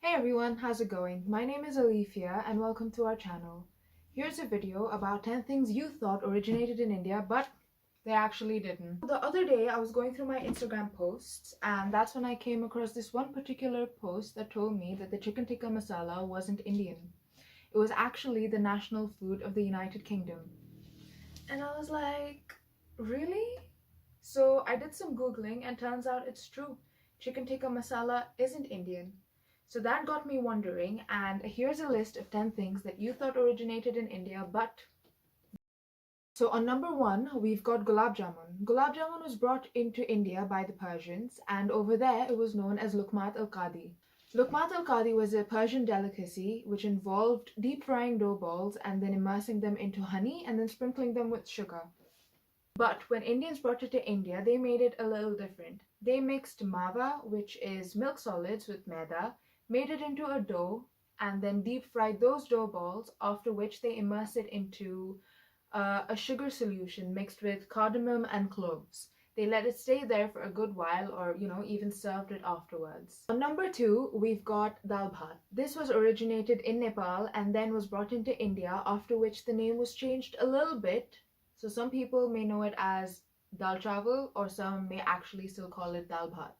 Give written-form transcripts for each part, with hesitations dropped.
Hey everyone, how's it going? My name is Alifia and welcome to our channel. Here's a video about 10 things you thought originated in India, but they actually didn't. The other day I was going through my Instagram posts and that's when I came across this one particular post that told me that the chicken tikka masala wasn't Indian. It was actually the national food of the United Kingdom. And I was like, really? So I did some googling and turns out it's true. Chicken tikka masala isn't Indian. So that got me wondering, and here's a list of 10 things that you thought originated in India, but... So on number 1, we've got gulab jamun. Gulab jamun was brought into India by the Persians, and over there it was known as lukmat al-qadi. Lukmat al-qadi was a Persian delicacy which involved deep frying dough balls and then immersing them into honey and then sprinkling them with sugar. But when Indians brought it to India, they made it a little different. They mixed mava, which is milk solids, with maida, made it into a dough, and then deep fried those dough balls, after which they immersed it into a sugar solution mixed with cardamom and cloves. They let it stay there for a good while, or even served it afterwards. On number 2, we've got dal bhat. This was originated in Nepal and then was brought into India, after which the name was changed a little bit. So some people may know it as dal chawal, or some may actually still call it dal bhat.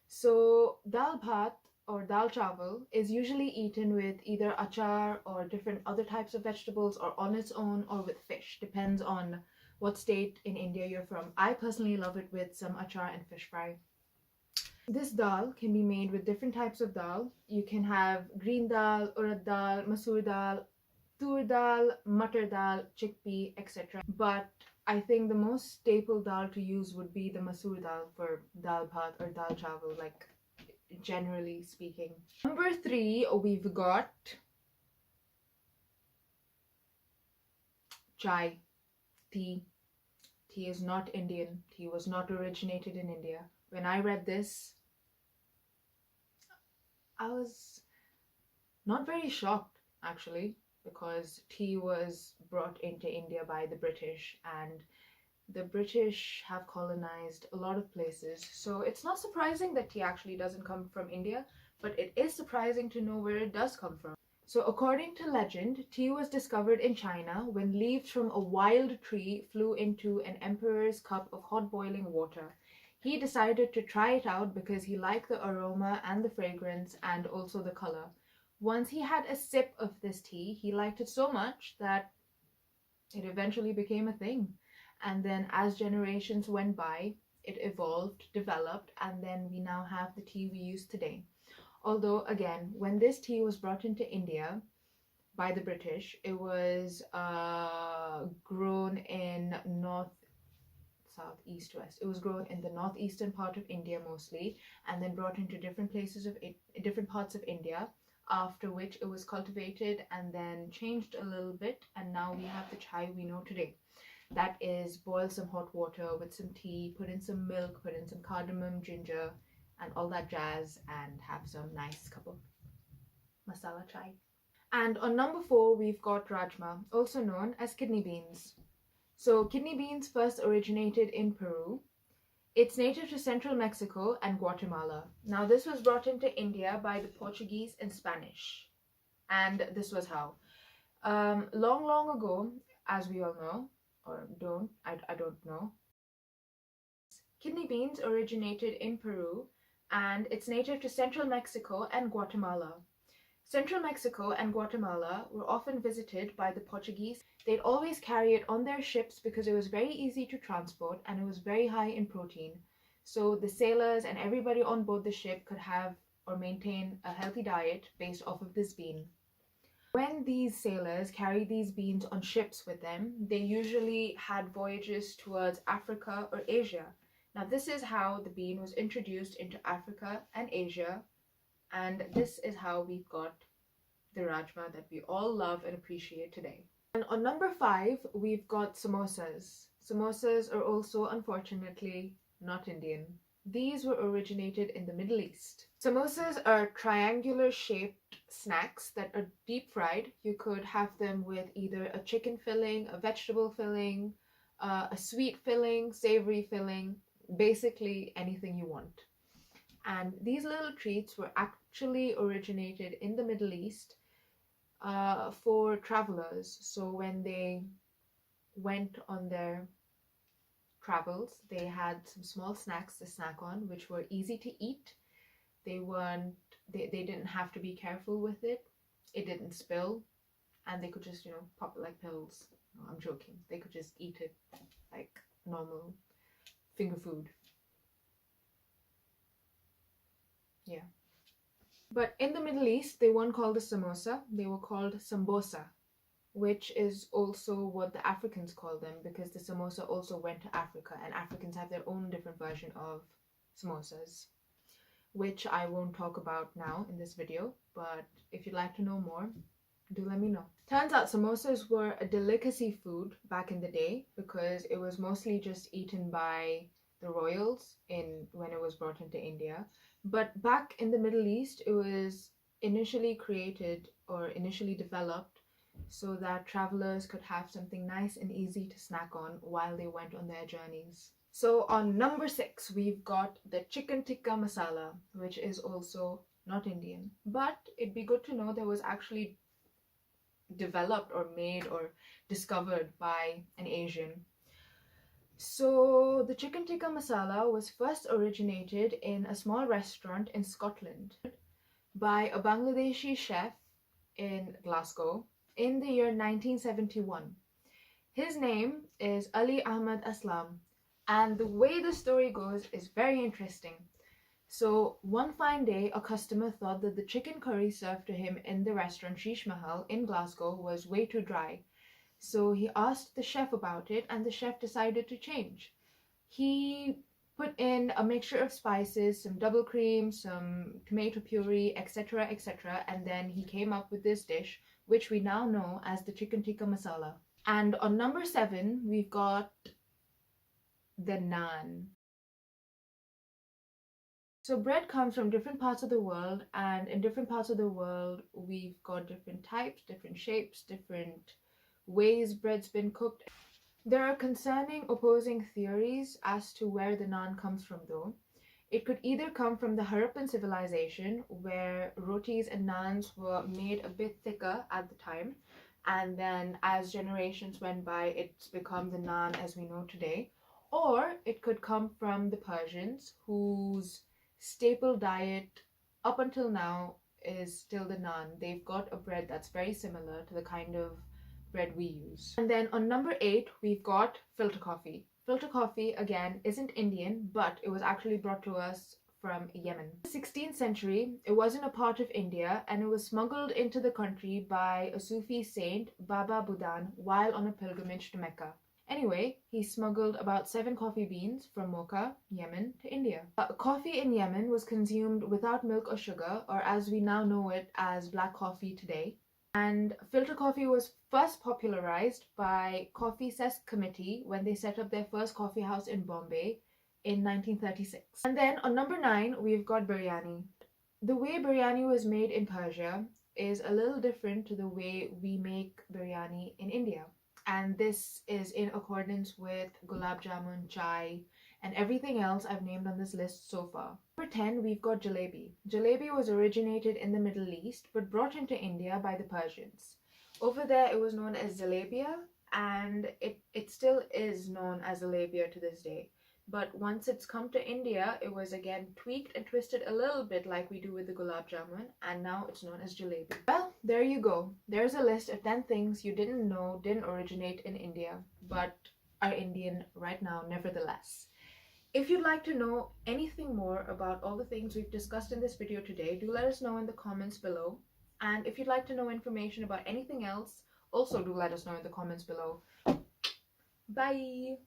So dal bhat or dal chawal is usually eaten with either achar or different other types of vegetables, or on its own, or with fish. Depends on what state in India you're from. I personally love it with some achar and fish fry. This dal can be made with different types of dal. You can have green dal, urad dal, masoor dal, tur dal, matar dal, chickpea, etc. But I think the most staple dal to use would be the masoor dal for dal bhat or dal chawal, like generally speaking. Number 3, we've got chai, tea. Tea is not Indian. Tea was not originated in India. When I read this, I was not very shocked actually, because tea was brought into India by the British, and the British have colonized a lot of places. So it's not surprising that tea actually doesn't come from India, but it is surprising to know where it does come from. So according to legend, tea was discovered in China when leaves from a wild tree flew into an emperor's cup of hot boiling water. He decided to try it out because he liked the aroma and the fragrance and also the color. Once he had a sip of this tea, he liked it so much that it eventually became a thing. And then as generations went by, it evolved, developed, and then we now have the tea we use today. Although, again, when this tea was brought into India by the British, it was grown in north, south, east, west. It was grown in the northeastern part of India mostly, and then brought into different places of it, different parts of India, after which it was cultivated and then changed a little bit, and now we have the chai we know today. That is, boil some hot water with some tea, put in some milk, put in some cardamom, ginger, and all that jazz, and have some nice cup of masala chai. And on number 4, we've got rajma, also known as kidney beans. So kidney beans first originated in Peru. It's native to central Mexico and Guatemala. Now this was brought into India by the Portuguese and Spanish. And this was how. Long ago, as we all know, or don't, I don't know, kidney beans originated in Peru, and it's native to central Mexico and Guatemala. Central Mexico and Guatemala were often visited by the Portuguese. They'd always carry it on their ships because it was very easy to transport and it was very high in protein. So the sailors and everybody on board the ship could have or maintain a healthy diet based off of this bean. When these sailors carried these beans on ships with them, they usually had voyages towards Africa or Asia. Now this is how the bean was introduced into Africa and Asia, and this is how we've got the rajma that we all love and appreciate today. And on number 5, we've got samosas. Samosas are also, unfortunately, not Indian. These were originated in the Middle East. Samosas are triangular shaped snacks that are deep fried. You could have them with either a chicken filling, a vegetable filling, a sweet filling, savory filling, basically anything you want. And these little treats were actually originated in the Middle East for travelers. So when they went on their travels, they had some small snacks to snack on, which were easy to eat. They weren't, they didn't have to be careful with it. It didn't spill, and they could just, pop it like pills. No, I'm joking. They could just eat it like normal finger food. Yeah. But in the Middle East, they weren't called a samosa, they were called sambosa, which is also what the Africans call them, because the samosa also went to Africa, and Africans have their own different version of samosas, which I won't talk about now in this video, but if you'd like to know more, do let me know. Turns out samosas were a delicacy food back in the day because it was mostly just eaten by the royals when it was brought into India. But back in the Middle East, it was initially created or initially developed so that travelers could have something nice and easy to snack on while they went on their journeys. So on number 6, we've got the chicken tikka masala, which is also not Indian. But it'd be good to know there was actually developed or made or discovered by an Asian. So the chicken tikka masala was first originated in a small restaurant in Scotland by a Bangladeshi chef in Glasgow in the year 1971. His name is Ali Ahmad Aslam, and the way the story goes is very interesting. So one fine day, a customer thought that the chicken curry served to him in the restaurant Sheesh Mahal in Glasgow was way too dry. So he asked the chef about it, and the chef decided to change. He put in a mixture of spices, some double cream, some tomato puree, etc., etc., and then he came up with this dish, which we now know as the chicken tikka masala. And on number 7, we've got the naan. So bread comes from different parts of the world, and in different parts of the world we've got different types, different shapes, different ways bread's been cooked. There are concerning opposing theories as to where the naan comes from though. It could either come from the Harappan civilization, where rotis and naans were made a bit thicker at the time, and then as generations went by it's become the naan as we know today. Or it could come from the Persians, whose staple diet up until now is still the naan. They've got a bread that's very similar to the kind of bread we use. And then on number 8, we've got filter coffee. Filter coffee, again, isn't Indian, but it was actually brought to us from Yemen. In the 16th century, it wasn't a part of India, and it was smuggled into the country by a Sufi saint, Baba Budan, while on a pilgrimage to Mecca. Anyway, he smuggled about 7 coffee beans from Mocha, Yemen, to India. Coffee in Yemen was consumed without milk or sugar, or as we now know it as black coffee today. And filter coffee was first popularized by Coffee Cess Committee when they set up their first coffee house in Bombay in 1936. And then on number 9, we've got biryani. The way biryani was made in Persia is a little different to the way we make biryani in India. And this is in accordance with gulab jamun, chai, and everything else I've named on this list so far. Number 10, we've got jalebi. Jalebi was originated in the Middle East, but brought into India by the Persians. Over there, it was known as jalebia, and it still is known as jalebia to this day. But once it's come to India, it was again tweaked and twisted a little bit like we do with the gulab jamun, and now it's known as jalebi. Well, there you go. There's a list of 10 things you didn't know didn't originate in India, but are Indian right now nevertheless. If you'd like to know anything more about all the things we've discussed in this video today, do let us know in the comments below. And if you'd like to know information about anything else, also do let us know in the comments below. Bye!